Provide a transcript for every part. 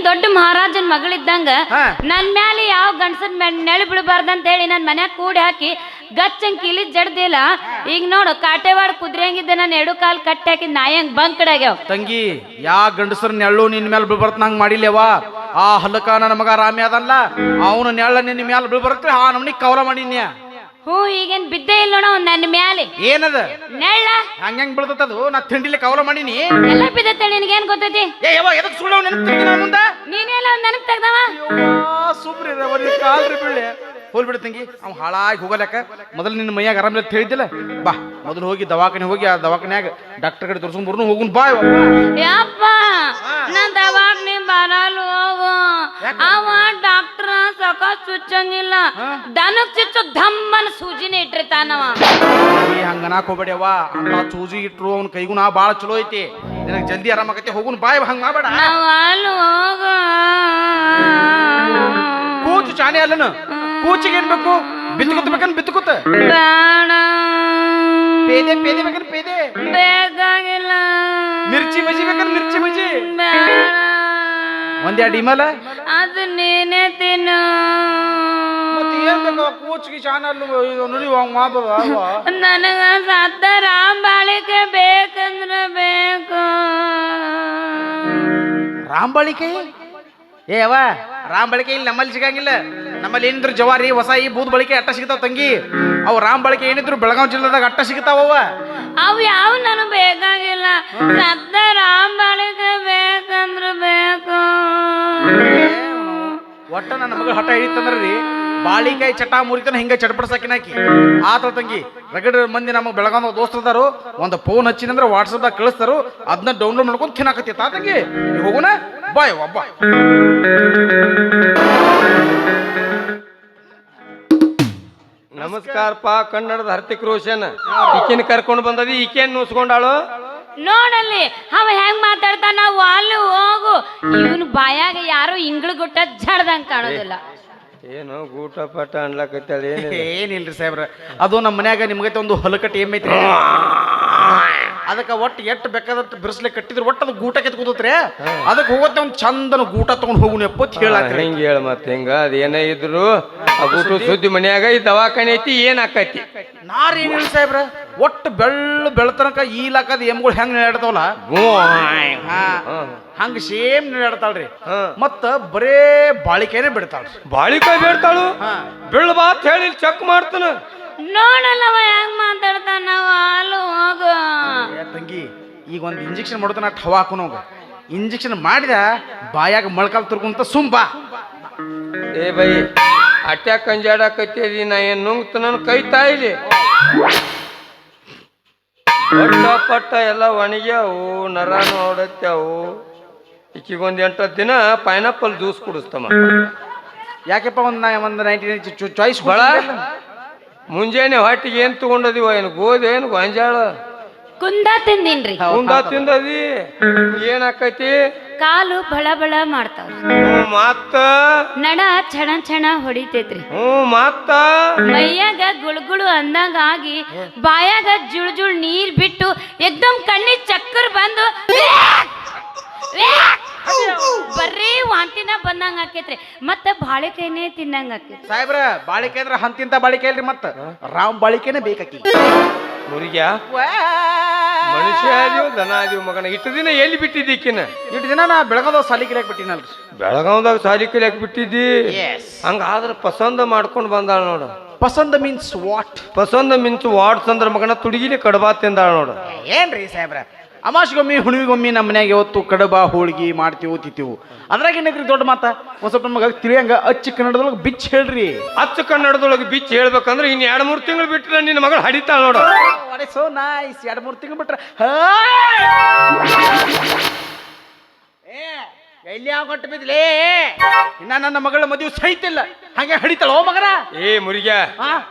ದೊಡ್ಡ ಮಹಾರಾಜನ ಮಗಳಿದ್ದಂಗ ನನ್ ಮ್ಯಾಲೆ ಯಾವ ಗಂಡಸನ್ ನೆಳಿ ಬಿಡಬಾರ್ದಂತ ಹೇಳಿ ನನ್ ಮನ್ಯಾಗ ಕೂಡಿ ಹಾಕಿ ಗಚ್ಚಂಗ್ ಕಿಲಿ ಜಡ್ದಿಲ್ಲ. ಈಗ ನೋಡು ಕಾಟೆವಾಡ ಕುದ್ರಂಗಿದ್ದ ನಾನು ಎರಡು ಕಾಲ್ ಕಟ್ಟಿ ಹಾಕಿ ನಾಯಂಗ್ ಬಂಕಡಾಗ್ಯಾವ. ತಂಗಿ ಯಾ ಗಂಡಸರ ನೆಳ್ಳು ನಿನ್ ಮೇಲೆ ಬೀಳ್ಬರ್ತ ನಂಗೆ ಮಾಡಿಲ್ಲೇವ. ಆ ಹಲಕ ನನ್ನ ಮಗ ರಾಮಿ ಅದಲ್ಲ ಅವನು ನೆಳ್ಳ ನಿನ್ನ ಮೇಲೆ ಬೀಳ್ಬರ್ತ ಆ ನಮ್ನಿ ಕವಲ ಮಾಡಿನ್ಯ. ಹ್ಞೂ ಈಗೇನ್ ಬಿದ್ದೇ ಇಲ್ಲ ನೋಡ ನನ್ನ ಮ್ಯಾಲೆ ಏನದ ನೆಳ್ಳ ಹಂಗ ಬೀಳ್ತದದು. ನಾ ತಿಂಡಿಲಿ ಕವಲ ಮಾಡೀನಿ ಎಲ್ಲ ಬಿದ್ದತ್ತೆ. ನಿನಗೇನ್ ಗೊತ್ತೈತಿ? ಎದಕ್ ಸುಳ್ಳು ನೆನಪು ತೆಗ್ದಿನ ಮುಂದ ನೀನೆಲ್ಲ ಒಂದ್ ನೆನಪು ತೆಗ್ದವ. ಸುಮ್ರಿ ಕಾಲ್ರಿ ಬೀಳ್ಳೆ ಹೋಲ್ಬಿಡ ತಂಗಿ. ಅವ್ ಹಾಳಾಗಿ ಹೋಗಲಕ್ಕ ಮೊದಲು ನಿನ್ನ ಮೈಯಾಗ ಆರಾಮಿಲ್ಲ ಅಂತ ಹೇಳಿದ್ದಿಲ್ಲ. ಬಾ ಮೊದಲು ಹೋಗಿ ದವಾಖಾನೆ ಹೋಗಿ ಆ ದವಾಖಾನ್ಯಾಗ ಡಾಕ್ಟರ್ ಕಡೆ ತೋರ್ಸ್ಕೊಂಡ್ಬರ್ನು ಹೋಗುನ್ ಬಾ. ಯಪ್ಪ ನನ್ ದವಾಖಾನೆ ಬರಲ್ಲ ಹೋಗು. ಅವ ಡಾಕ್ಟರ್ ಸಕಾಸ್ ಚುಚ್ಚಂಗಿಲ್ಲ. ದನಕ್ ಚುಚ್ಚು ಧಮ್ಮನ ಸೂಜಿನೇ ಇಟ್ಟಿರ್ತಾನವ. ಹಂಗನಾಕ್ ಹೋಗ್ಬೇಡ್ಯವ. ಅಂತ ಸೂಜಿ ಇಟ್ರು ಅವ್ನ ಕೈಗೂ ನಾ ಬಾಳ ಚಲೋ ಐತಿ. ನಿನಗೆ ಜಲ್ದಿ ಆರಾಮಾಗತ್ತೆ ಹೋಗುನ್ ಬಾಯ್. ಹಂಗ ಮಾಡ್ಬೇಡ. ಅಲ್ಲಿ ಹೋಗ ಕೂಚು ಚಾನೆ ಅಲ್ಲನು ಕೂಚಿಗೆ ಏನ್ ಬೇಕು? ಬಿತ್ತುಕೊತ ಬೇಕನ್ ಬಿತ್ತುಕೊತ ಬೇಡ. ಪೇದೆ ಪೇದೆ ಬೇಕನ್ ಪೇದೆ ಬೇಕಾಗಿಲ್ಲ. ಮಿರ್ಚಿ ಬಜಿ ಬೇಕನ್ ಮಿರ್ಚಿ ಬಜಿ ಬೇಡ. ಒಂದೆರಡು ಇಮಲ ಅದು ನೀನೇ ತಿನ್ನು. ಮತ್ತೆ ಏನ್ ಬೇಕು? ಕೂಚಿಗೆ ಚಾನೆ ಅಲ್ಲ ನೋಡಿ ನನಗ ಸತ್ತ ರಾಂಬಾಳಿಕೆ ಬೇಕಂದ್ರೆ ಬೇಕು. ರಾಂಬಾಳಿಕೆ ಏವ ರಾಂಬಳಿಕೆ ಇಲ್ಲಿ ನಮ್ಮಲ್ಲಿ ಸಿಗಂಗಿಲ್ಲ. ನಮ್ಮಲ್ಲಿ ಏನಿದ್ರು ಜವಾರಿ ಹೊಸಾಯಿ ಬೂದ್ ಬಳಿಕೆ ಅಟ್ಟ ಸಿಗ್ತಾವ ತಂಗಿ. ಅವು ರಾಂಬಳಿಕೆ ಏನಿದ್ರು ಬೆಳಗಾವಿ ಜಿಲ್ಲೆದಾಗ ಅಟ್ಟ ಸಿಗ್ತಾವ. ಅವು ಯಾವ ನನಗೆ ಬೇಕಾಗಿಲ್ಲ. ಸತ್ತ ರಾಂಬಾಳಿಕೆ ಬೇಕಂದ್ರೆ ಬೇಕು. ಒಟ್ಟ ನನ್ನ ಮಗಳು ಹಠ ಹಿಡಿತಂದ್ರಿ ಬಾಳಿಕಾಯಿ ಚಟ ಮುರಿತನ ಹಿಂಗ ಚಟ್ಪಡ್ಸಾಕಿನಾಕಿ ಆತ ತಂಗಿ. ರಗಡ ಮಂದಿ ನಮ್ಮ ಬೆಳಗಾವ ದೋಸ್ತದಾರು ಒಂದು ಫೋನ್ ಹಚ್ಚಿನಂದ್ರೆ ವಾಟ್ಸಪ್ದಾಗ ಕಳಿಸ್ತಾರು. ಅದನ್ನ ಡೌನ್ಲೋಡ್ ಮಾಡ್ಕೊಂಡು ತಿನ್ನಾಕತ್ತಿ ತಾ ತಂಗಿ. ಹೋಗೋಣ ಬಾಯ್ ಒಬ್ಬ. ನಮಸ್ಕಾರಪ್ಪ. ಕನ್ನಡದ ಹರ್ತಿಕ್ ರೋಷನ್ ಈಕಿನ ಕರ್ಕೊಂಡು ಬಂದದಿ. ಈಕೇನ್ ನುಸ್ಕೊಂಡಾಳು ನೋಡಲ್ಲಿ ಅವ ಹೆಂಗ್ ಮಾತಾಡ್ತಾನ. ನಾವು ಅಲ್ಲಿ ಹೋಗು. ಇವನು ಬಾಯಾಗ ಯಾರು ಇಂಗ್ಳು ಗುಟ್ಟ ಜಡ್ದಂಗ್ ಕಾಣೋದಿಲ್ಲ. ಏನು ಗೂಟ ಪಟ ಅನ್ಲಕತ್ತಾಳೆ. ಏನಿಲ್ರಿ ಸಾಹೇಬ್ರ, ಅದು ನಮ್ಮ ಮನ್ಯಾಗ ನಿಮ್ಗೈತೆ ಒಂದು ಹೊಲಕಟ್ಟಿ ಏಮೈತ್ರಿ. ಅದಕ್ಕೆ ಒಟ್ಟು ಎಟ್ಟು ಬೇಕಾದಟ್ಟು ಬಿರ್ಸ್ಲೆ ಕಟ್ಟಿದ್ರು ಒಟ್ಟು ಅದು ಗೂಟ ಕೆತ್ಕೋತ್ರಿ. ಅದಕ್ಕೆ ಹೋಗುತ್ತೆ ಒಂದು ಚಂದನ ಗೂಟ ತಗೊಂಡು ಹೋಗುನ ಎಪ್ಪತ್ತು ಹೇಳತ್ರಿ. ಹಿಂಗ ಹೇಳ ಮತ್ತೆ ಹಿಂಗ ಅದೇನೇ ಇದ್ರು ಆ ಗೂಟ ಸುದ್ದಿ ಮನ್ಯಾಗ ಈ ದವಾಖಾನೆ ಐತಿ ಏನ್ ಆಕೈತಿ. ನಾರ್ ಏನಿಲ್ಲ ಸಾಹೇಬ್ರ, ಒಟ್ಟು ಬೆಳತನಕ ಈಲಾಕದ ಎಮ್ಗಳು ಹೆಂಗ್ ನಡೆದಾವಲ್ಲ ಹಂಗ ಸೇಮ್ ನಡೆದಾಳ್ರಿ. ಮತ್ತ ಬರೇ ಬಾಳಿಕೆನೆ ಬಿಡ್ತಾಳ್ರಿ. ಬಾಳಿಕಾಯಿ ಬೇಡ್ತಾಳು ಬೀಳ್ಬಾತ್ ಹೇಳಿ ಚೆಕ್ ಮಾಡ್ತಾನ. ನೋಡಲ್ಲವ ಹೆಂಗ್ ಮಾತಾಡ್ತಾನ. ನಾವು ಅಲ್ಲಿ ಹೋಗು. ತಂಗಿ ಈಗ ಒಂದು ಇಂಜೆಕ್ಷನ್ ಮಾಡೋದನ್ನ ಹವಾ ಹಾಕೋನೋಗ. ಇಂಜೆಕ್ಷನ್ ಮಾಡಿದ ಬಾಯಾಗ ಮೊಳಕಾಲ್ ತುರ್ಕೊಂತ ಸುಂಬಾ. ಏ ಬೈ ಅಟ್ಯಾಕ್ ಕಂಜಾಡಕತ್ತೀರಿ. ನಾ ಏನ್ ನುಂಗ್ತ ನನ್ ಕೈ ತಾಯಿಲಿ ಪಟ್ಟ ಪಟ್ಟ ಎಲ್ಲ ಒಣಗ್ಯಾವು, ನರಾನು ಹೊಡತ್ಯಾವು. ಈಕಿಗೊಂದು 8 ದಿನ ಪೈನಾಪಲ್ ಜ್ಯೂಸ್ ಕುಡಿಸ್ತಮ್ಮ. ಯಾಕೆಪ್ಪ ಒಂದು 90 ಚಾಯ್ಸ್ ಬಳ ಮುಂಜಾನೆ ಹೊಟ್ಟಿಗೆ ಏನ್ ತಗೊಂಡದಿವ? ಏನು ಗೋಧಿ ಏನು ಗೊಂಜಾಳ ಕುಂದ ತಿಂದಿನ್ರಿ. ಕುಂದ ತಿಂದದಿ ಏನಾಕೈತಿ? ಕಾಲು ಬಳ ಬಳ ಮಾಡ್ತಾವ. ಮತ್ತ ನಡ ಛಣ ಛಣ ಹೊಡಿತೈತ್ರಿ. ಮತ್ತ ಮೈಯಾಗ ಗುಳುಗುಳು ಅಂದಂಗ ಆಗಿ ಬಾಯಾಗ ಜುಳ್ ಜುಳ್ ನೀರ್ ಬಿಟ್ಟು ಎಕ್ದಮ್ ಕಣ್ಣಿ ಚಕ್ಕರ್ ಬಂದು ಬರ್ರೀ ವಾಂತಿನ ಬಂದಂಗ ಆಕೇತ್ರಿ. ಮತ್ತ ಬಾಳಿಕಾಯಿನೇ ತಿನ್ನಂಗ ಆಕೇತ್ರಿ. ಸಾಹೇಬ್ರ ಬಾಳಿಕೆ ಅಂದ್ರೆ ಹಂತಿಂತ ಬಾಳಿಕೆ ಇಲ್ರಿ. ಮತ್ತ ರಾಮ್ ಬಾಳಿಕೆನೆ ಬೇಕಿ. ಮುರಿಗ್ಯ ಮನುಷ್ಯ ಆದಿವ್ ದನ ಆದಿವ್ ಮಗನ. ಇಟ್ಟು ದಿನ ಎಲ್ಲಿ ಬಿಟ್ಟಿದ್ದಿ ಈಕಿನ? ಇಟ್ಟು ದಿನ ನಾ ಬೆಳಗಾವ್ ಸಾಲಿ ಕಲಿಯಾಕ್ ಬಿಟ್ಟಿನಲ್ರಿ. ಬೆಳಗಾವ್ದಾಗ ಸಾಲಿ ಕಲಿಯಾಕ್ ಬಿಟ್ಟಿದ್ದಿ? ಹಂಗಾದ್ರ ಪಸಂದ ಮಾಡ್ಕೊಂಡು ಬಂದಾಳ ನೋಡು. ಪಸಂದ ಮೀನ್ಸ್ ವಾಟ್? ಪಸಂದ ಮೀನ್ಸ್ ವಾಟ್ಸ್ ಅಂದ್ರ ಮಗನ ತುಡುಗಿಲಿ ಕಡಬಾ ತಿಂದಾಳ ನೋಡು. ಏನ್ರಿ ಸಾಹೇಬ್ರ, ಅಮಾಸಿಗೊಮ್ಮೆ ಹುಣ್ಣಿಗೊಮ್ಮೆ ನಮ್ಮ ಮನ್ಯಾಗ ಯಾವತ್ತು ಕಡಬ ಹೋಳ್ಗಿ ಮಾಡ್ತೀವಿ ತಿಂತೀವು. ಅದ್ರಾಗ ಏನೈತ್ರಿ ದೊಡ್ಡ ಮಾತ? ಒಂದ್ ಸ್ವಲ್ಪ ನಮಗ ತಿಳಿಯಂಗ ಅಚ್ಚ ಕನ್ನಡದೊಳಗೆ ಬಿಚ್ಚ ಹೇಳ್ರಿ. ಅಚ್ಚ ಕನ್ನಡದೊಳಗೆ ಬಿಚ್ಚ ಹೇಳ್ಬೇಕಂದ್ರೆ ಇನ್ 2-3 ತಿಂಗಳು ಬಿಟ್ರೆ ನಿನ್ನ ಮಗಳು ಹಡಿತಾಳ ನೋಡು. So nice. 2-3 ತಿಂಗಳು ಬಿಟ್ರೆ ಎಲ್ಲಿ ಯಾವ ಕೊಟ್ಟು ಬಿದ್ಲೇ? ಇನ್ನ ನನ್ನ ಮಗಳ ಮದುವೆ ಸಹಿತಿಲ್ಲ, ಹಂಗೆ ಹಡಿತಾಳ ಓ ಮಗನ. ಏ ಮುರಿಗ,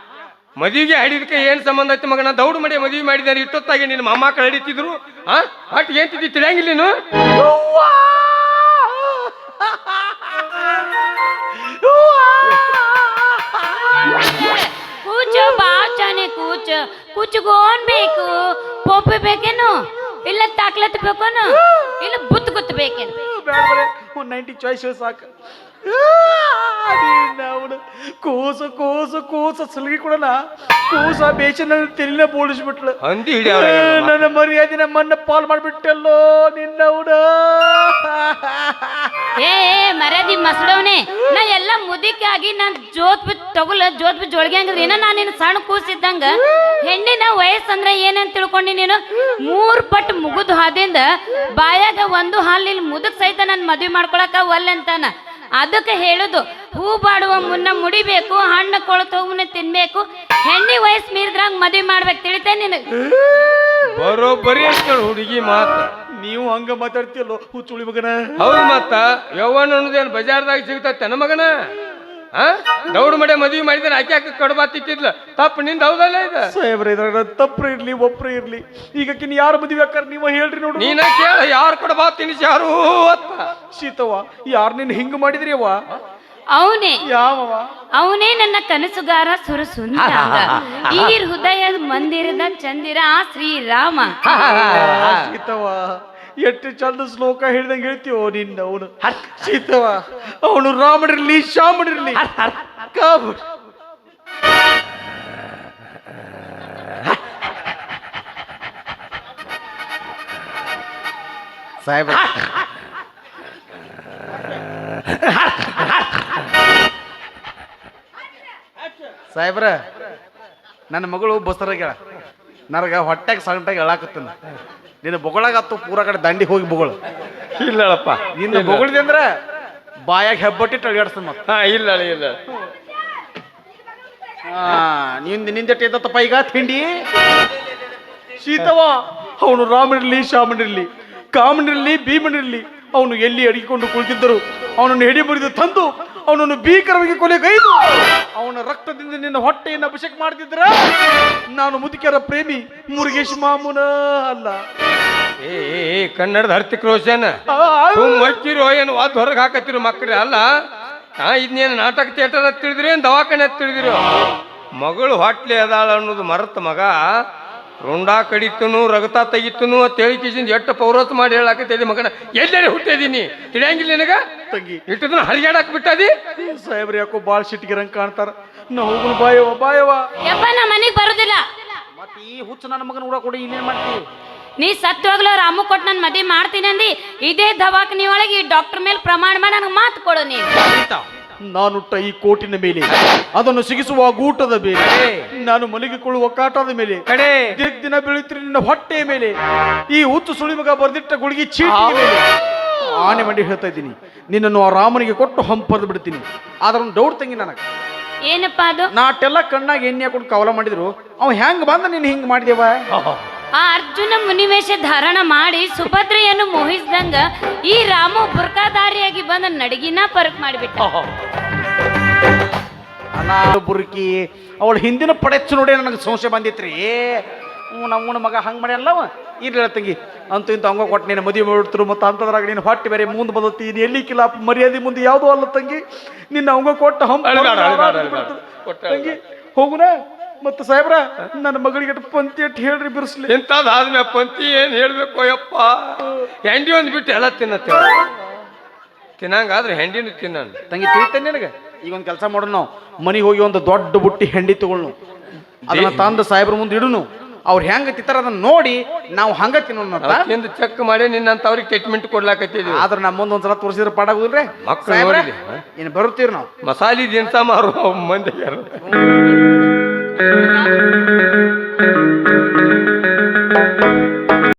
ಮದುವೆಗೆ ಹಡಿದಕ್ಕೆ ಏನ್ ಸಂಬಂಧ ಐತಿ ಮಗನ? ದೌಡ್ ಮಾಡಿ ಮದುವೆ ಮಾಡಿದಾರೆ. ಇಷ್ಟೊತ್ತಾಗಿ ನಿನ್ನ ಮೊಮ್ಮಕ್ಕಳು ಹಡಿತಿದ್ರು. ಅಟ್ ಏನ್ ತಿದ್ದಿ ತಿಳಿಯಂಗಿಲ್ಲ ನೀನು? ಕೂಚು ಬಾಚಾನೆ ಕೂಚು ಕೂಚುಗೋನ್ ಬೇಕು. ಪೋಪೆ ಬೇಕೇನು? ಇಲ್ಲ ತಾಕ್ಲತ್ ಬೇಕೇನು? ಇಲ್ಲ ಬುತ್ ಗುತ್ ಬೇಕೇನು? ಒಂದು 90 ಚಾಯ್ಸ್ ಸಾಕು. ಅವನು ಕೂಸ ಸಲಗಿ ಕೊಡಲ್ಲ, ಕೂಸ ಬೇಚನ ತೆಲಿನ ಬೋಳಿಸ್ಬಿಟ್ಲು. ಹಂದಿ ಹಿಡಿ ನನ್ನ ಮರ್ಯಾದೆ ನಮ್ಮನ್ನ ಪಾಲ್ ಮಾಡ್ಬಿಟ್ಟಲ್ಲೋ ನಿನ್ನವನ. ಏ ಮರ್ಯಾದಿ ಮಸಡವನೆ, ನಾ ಎಲ್ಲ ಮುದಿಕಾಗಿ ನಾನ್ ಜೋತ್ ಜೋಳ್ಗೆ ಹಂಗ್ರಿ ಏನ. ನಾನು ನಿನ್ನ ಸಣ್ಣ ಕೂಸಿದ್ದಂಗ ಹೆಣ್ಣಿನ ವಯಸ್ಸಂದ್ರೆ ಏನಂತ ತಿಳ್ಕೊಂಡಿ ನೀನು? 3 ಪಟ್ಟು ಮುಗುದು ಹಾದಿಂದ ಬಾಯಾಗ ಒಂದು ಹಾಲಿಲ್ ಮುದುಕ್ ಸಹಿತ ನಾನು ಮದ್ವೆ ಮಾಡ್ಕೊಳಕ ಒಲ್ಲೆಂತಾನ. ಅದಕ್ಕೆ ಹೇಳುದು, ಹೂ ಬಾಡುವ ಮುನ್ನ ಮುಡಿಬೇಕು, ಹಣ್ಣು ಕೊಳತು ಮುನ್ನ ತಿನ್ಬೇಕು, ಹೆಣ್ಣಿ ವಯಸ್ಸು ಮೀರಿದ್ರಾಗ ಮದ್ವೆ ಮಾಡ್ಬೇಕು. ತಿಳಿತೇ ನಿನಗೆ? ಬರೋಬ್ಬರಿ ಹುಡುಗಿ ಮಾತು. ನೀವು ಹಂಗ ಮಾತಾಡ್ತಿಯಲ್ಲೋ ಹುಚ್ಚುಳಿ ಮಗನ. ಹೌದು ಮತ್ತ ಯವ್ವನ ಅನ್ನೋದೇನು ಬಜಾರ್ದಾಗ ಸಿಗ್ತೈತೆ ಮಗನ? ದೌಡ್ ಮಡೆ ಮದ್ವಿ ಮಾಡಿದ್ರೆ ಆಕೆ ಕಡ್ಬಾ ತಿಕ್ಕಿದ್ಲ, ತಪ್ಪು ನಿಂದ ಹೌದಲ್ಲ ಇದು? ಸಾಹೇಬ್ರ ಇದ್ರಾಗ ತಪ್ಪ್ರ ಇರ್ಲಿ ಒಬ್ರ ಇರ್ಲಿ, ಈಗ ಯಾರು ಮದ್ವಿ ಹಾಕಾರ ನೀವ ಹೇಳ್ರಿ ನೋಡ್ರಿ. ನೀನ ಕೇಳ ಯಾರು ಕಡ್ಬಾ ತಿನ್ನಿಸಿ ಯಾರು ಅತ್ತ ಶೀತವ್ವ, ಯಾರು ನಿನ್ ಹಿಂಗ ಮಾಡಿದ್ರಿ ಅವ್ವ? ಅವನೇ ಯಾವವ? ಅವನೇ ನನ್ನ ಕನಸುಗಾರ ಸುರಸುಂದರ, ಈ ಹೃದಯ ಮಂದಿರದ ಚಂದಿರ ಶ್ರೀರಾಮ. ಶೀತವ್ವ, ಎಷ್ಟು ಚಂದ ಶ್ಲೋಕ ಹೇಳಿದಂಗೆ ಹೇಳ್ತೀವೋ ನಿನ್ನ. ಅವನು ಸೀತವ, ಅವನು ರಾಮನಿರ್ಲಿ ಶ್ಯಾಮನಿರ್ಲಿ ಸಾಹೇಬ್ರ ಸಾಹೇಬ್ರ, ನನ್ನ ಮಗಳು ಬಸರಾಗ್ಯಾಳ. ನನಗ ಹೊಟ್ಟೆಗೆ ಸಣ್ಣಟಾಗಿ ಹೇಳಾಕತ್ತನ. ನಿನ್ನ ಬೊಗಳಾಗತ್ತು ಪೂರ ಕಡೆ ದಂಡಿ ಹೋಗಿ ಬೊಗಳು. ಇಲ್ಲಪ್ಪ, ನಿನ್ನ ಬೊಗಳಿದೆ ಅಂದ್ರೆ ಬಾಯಾಗ ಹೆಬ್ಬಟ್ಟಿ ಅಳಿಗಾಡ್ಸ ಮತ್ತ. ಇಲ್ಲ ಇಲ್ಲ ನಿಂದೆಟ್ಟು ಎದ್ದತ್ತಪ್ಪ ಈಗ ತಿಂಡಿ. ಶೀತವ, ಅವನು ರಾಮನಿರ್ಲಿ ಶ್ಯಾಮನಿರ್ಲಿ ಕಾಮನಿರ್ಲಿ ಭೀಮನಿರ್ಲಿ, ಅವನು ಎಲ್ಲಿ ಅಡಗಿಕೊಂಡು ಕುಳಿತಿದ್ದರು ಅವನನ್ನು ಎಡಿ ಮುರಿದು ತಂದು ಅವನನ್ನು ಭೀಕರವಾಗಿ ಕೊಲೆಗೈದು ಅವನ ರಕ್ತದಿಂದ ನಿನ್ನ ಹೊಟ್ಟೆಯನ್ನು ಅಭಿಷೇಕ ಮಾಡ್ತಿದ್ರ ನಾನು ಮುದುಕಿಯರ ಪ್ರೇಮಿ ಮುರುಗೇಶ್ ಮಾಮುನ ಅಲ್ಲ. ಏ ಕನ್ನಡದ ಹರ್ತಿಕ್ ರೋಷನ್ ಒಕ್ಕಿರೋ ಏನು ವಾದ್ ಹೊರಗೆ ಹಾಕತ್ತಿರೋ ಮಕ್ಕಳು ಅಲ್ಲ. ಇದನ್ನೇನು ನಾಟಕ ಥಿಯೇಟರ್ ಅಂತ ತಿಳಿದ್ರಿ, ಏನು ದವಾಖಾನೆ ಅಂತ ತಿಳಿದಿರೋ? ಮಗಳು ಹೊಟ್ಲೆ ಅದಾಳ ಅನ್ನೋದು ಮರತ್ ಮಗ ರುಂಡ ಕಡಿತನು ರಗತ ತೆಗಿತನು ಅಂತ ಹೇಳಿ ಕಿಸಿಂದ ಎಷ್ಟು ಪೌರಸ್ ಮಾಡಿ ಹೇಳಾಕತ್ತಿದ್ದೆ ಮಗನ. ಎಲ್ಲೇ ಹುಟ್ಟಿದೀನಿ ತಿಳಿಯಂಗಿಲ್ಲ ನಿನಗ? ತಂಗಿ ಇಟ್ಟದನ್ನ ಹರಿಗಾಡಕ್ ಬಿಟ್ಟದಿ. ಸಾಹೇಬ್ರಿ ಯಾಕೋ ಬಾಳ್ ಸಿಟ್ಟಿಗಿರಂಗ್ ಕಾಣ್ತಾರ. ನಾ ಹೋಗುನು ಬಾಯವ ಯಪ್ಪ, ನಾ ಮನೆಗೆ ಬರುದಿಲ್ಲ. ಮತ್ತೆ ಈ ಹುಚ್ಚ ನನ್ನ ಮಗನ ಕೂಡ ಕೊಡಿ, ಇನ್ನೇನ್ ಮಾಡ್ತೀವಿ? ನೀ ಸತ್ವಾಗ್ಲೂ ರಾಮು ಕೊಟ್ಟು ನಾನು ಮದುವೆ ಮಾಡ್ತೀನಿ ಅಂದಿ. ಇದೇ ದವಾಖಾನೆ ಒಳಗೆ ಈ ಡಾಕ್ಟರ್ ಮೇಲೆ ಪ್ರಮಾಣ ಮಾಡಿ ನನಗೆ ಮಾತು ಕೊಡು ನೀನು. ನಾನುಟ್ಟ ಈ ಕೋಟಿನ ಮೇಲೆ, ಅದನ್ನು ಸಿಗಿಸುವ ಗೂಟದ ಮೇಲೆ, ನಾನು ಮಲಗಿಕೊಳ್ಳುವ ಕಾಟದ ಮೇಲೆ, ದಿನ ಬೀಳುತ್ತಿರುವ ನಿನ್ನ ಹೊಟ್ಟೆಯ ಮೇಲೆ, ಈ ಹುಚ್ಚು ಸುಳಿ ಮಗ ಬರೆದಿಟ್ಟ ಗುಳಿಗೆ ಚೀಟಿ ಮೇಲೆ ಆನೆ ಮಾಡಿ ಹೇಳ್ತಾ ಇದ್ದೀನಿ, ನಿನ್ನನ್ನು ಆ ರಾಮನಿಗೆ ಕೊಟ್ಟು ಹಂಪರ್ದು ಬಿಡ್ತೀನಿ. ಆದ್ರ ಒಂದು ಡೌಟ್ ತಂಗಿ ನನಗೆ. ಏನಪ್ಪ ಅದು? ನಾಟೆಲ್ಲ ಕಣ್ಣಾಗ ಎಣ್ಣೆ ಹಾಕೊಂಡು ಕವಲ ಮಾಡಿದ್ರು, ಅವ ಹೆಂಗ್ ಬಂದ ನೀನು ಹಿಂಗ್ ಮಾಡಿದೇವ? ಆ ಅರ್ಜುನ ಮುನಿವೇಶ ಧಾರಣ ಮಾಡಿ ಸುಭದ್ರೆಯನ್ನು ಮೋಹಿಸಿದಂಗ ಈ ರಾಮು ಬುರ್ಕಾದಾರಿಯಾಗಿ ಬಂದ ನಡಗಿನ ಪರಕ್ ಮಾಡಿಬಿಟ್ಟ. ಬುರ್ಕಿ ಅವಳ ಹಿಂದಿನ ಪಡೆಚ್ಚು ನೋಡಿ ನನಗೆ ಸಂಶಯ ಬಂದಿತ್ರಿ. ನಮ್ಮನ ಮಗ ಹಂಗೆ ಮಾಡಿ ಅಲ್ಲವ ಇರ್ಲಿ ತಂಗಿ, ಅಂತೂ ಇಂತ ಹಂಗ ಕೊಟ್ಟು ನೀನು ಮದುವೆ ಮಾಡ್ತಿರು. ಮತ್ತು ಅಂತದ್ರಾಗ ನೀನು ಹೊಟ್ಟೆ ಬೇರೆ ಮುಂದೆ ಬಂದತಿ, ನೀನು ಎಲ್ಲಿ ಕಿಲ್ಲ ಮರ್ಯಾದೆ ಮುಂದೆ ಯಾವುದೂ ಅಲ್ಲ ತಂಗಿ. ನಿನ್ನ ಹಂಗ ಕೊಟ್ಟು ತಂಗಿ ಹೋಗುನ. ಮತ್ತು ಸಾಹೇಬ್ರ, ನನ್ನ ಮಗಳಿಗೆ ಪಂತಿ ಅಟ್ಟು ಹೇಳ್ರಿ ಬಿರ್ಸ್ಲಿ. ಇಂಥದ್ದಾದ್ಮೇಲೆ ಪಂತಿ ಏನು ಹೇಳ್ಬೇಕು ಯಪ್ಪ? ಹೆಂಡಿ ಒಂದು ಬಿಟ್ಟು ಎಲ್ಲ ತಿನ್ನತ್ತೆ. ತಿನ್ನಂಗಾದ್ರೆ ಹೆಂಡಿನೂ ತಿನ್ನ ತಂಗಿ. ತಿಳಿತೇನೆ ನಿನಗೆ? ಈಗ ಒಂದು ಕೆಲಸ ಮಾಡೋಣ, ನಾವು ಮನೆಗೆ ಹೋಗಿ ಒಂದು ದೊಡ್ಡ ಬುಟ್ಟಿ ಹೆಂಡಿ ತಗೊಳ್ನು, ಅದನ್ನ ತಂದು ಸಾಹೇಬ್ರ ಮುಂದೆ ಇಡುನು. ಅವ್ರು ಹೆಂಗ ತಿಂತಾರ ಅದನ್ನ ನೋಡಿ ನಾವು ಹಂಗ ತಿನ್ನೋಣ. ಚೆಕ್ ಮಾಡಿ ನಿನ್ನಂತ ಅವ್ರಿಗೆ ಟ್ರೀಟ್ಮೆಂಟ್ ಕೊಡ್ಲಾಕತ್ತಿದ್ವಿ. ಆದ್ರೆ ನಮ್ಮ ಮುಂದೆ ಒಂದ್ಸಲ ತೋರಿಸಿದ್ರೆ ಪಾಡಾಗುದಿಲ್ರಿ ಮಕ್ಕಳು. ಇನ್ನು ಬರುತ್ತೀವಿ ನಾವು. ಮಸಾಲೆ ದಿನಸ ಮಾರು ಮಂದಿ ಯಾರು?